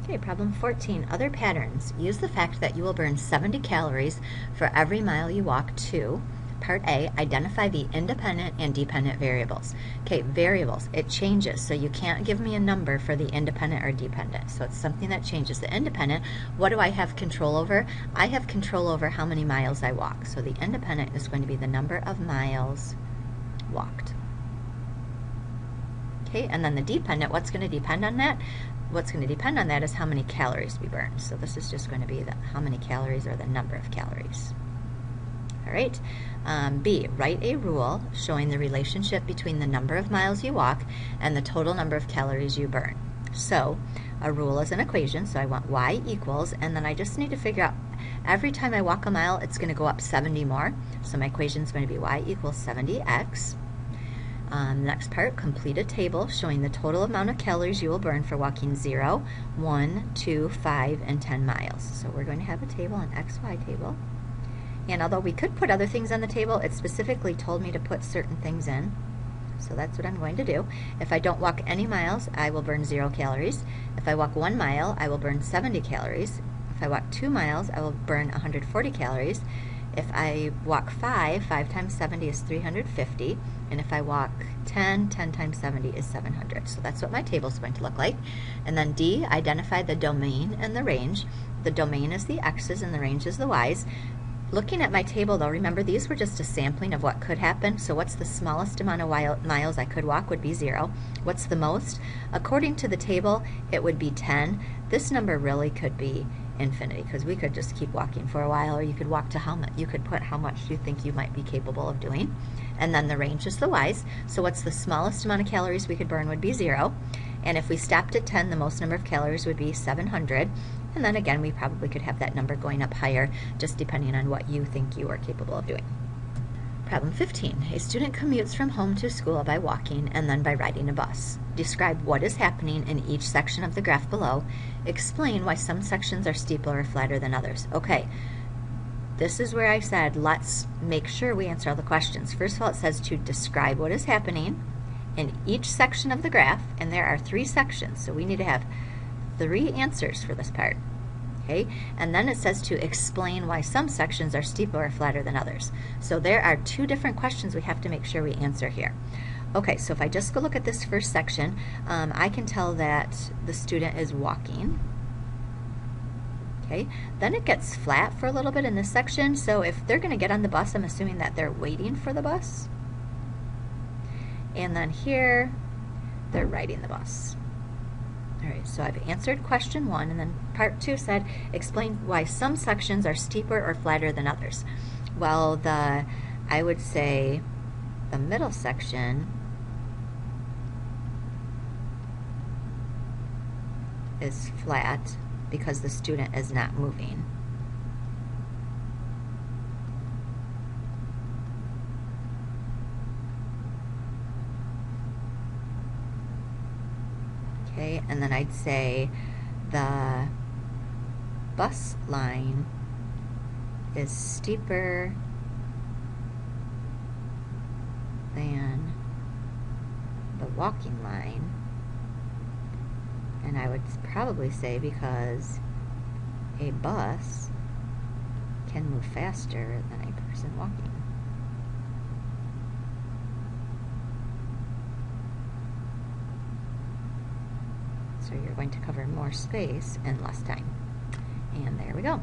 Okay, problem 14, other patterns. Use the fact that you will burn 70 calories for every mile you walk to. Part A, identify the independent and dependent variables. Okay, variables, it changes, so you can't give me a number for the independent or dependent. So it's something that changes. The independent, what do I have control over? I have control over how many miles I walk. So the independent is going to be the number of miles walked. Okay, and then the dependent, what's going to depend on that? What's going to depend on that is how many calories we burn. So this is just going to be how many calories or the number of calories. All right. B, write a rule showing the relationship between the number of miles you walk and the total number of calories you burn. So a rule is an equation, so I want y equals, and then I just need to figure out every time I walk a mile, it's going to go up 70 more. So my equation is going to be y equals 70x. Next part, complete a table showing the total amount of calories you will burn for walking 0, 1, 2, 5, and 10 miles. So we're going to have a table, an XY table. And although we could put other things on the table, it specifically told me to put certain things in. So that's what I'm going to do. If I don't walk any miles, I will burn 0 calories. If I walk 1 mile, I will burn 70 calories. If I walk 2 miles, I will burn 140 calories. If I walk 5 times 70 is 350. And if I walk 10 times 70 is 700. So that's what my table is going to look like. And then D, identify the domain and the range. The domain is the x's and the range is the y's. Looking at my table though, remember these were just a sampling of what could happen. So what's the smallest amount of miles I could walk would be 0. What's the most? According to the table, it would be 10. This number really could be infinity because we could just keep walking for a while, or you could walk to how much, you could put how much you think you might be capable of doing. And then the range is the y's. So what's the smallest amount of calories we could burn would be 0. And if we stopped at 10, the most number of calories would be 700. And then again, we probably could have that number going up higher, just depending on what you think you are capable of doing. Problem 15. A student commutes from home to school by walking and then by riding a bus. Describe what is happening in each section of the graph below. Explain why some sections are steeper or flatter than others. Okay, this is where I said let's make sure we answer all the questions. First of all, it says to describe what is happening in each section of the graph, and there are 3 sections, so we need to have 3 answers for this part. Okay, and then it says to explain why some sections are steeper or flatter than others. So there are 2 different questions we have to make sure we answer here. Okay, so if I just go look at this first section, I can tell that the student is walking. Okay, then it gets flat for a little bit in this section, so if they're going to get on the bus, I'm assuming that they're waiting for the bus. And then here, they're riding the bus. All right, so I've answered question 1, and then part 2 said, explain why some sections are steeper or flatter than others. Well, I would say the middle section is flat because the student is not moving. Okay, and then I'd say the bus line is steeper than the walking line, and I would probably say because a bus can move faster than a person walking. So you're going to cover more space in less time. And there we go.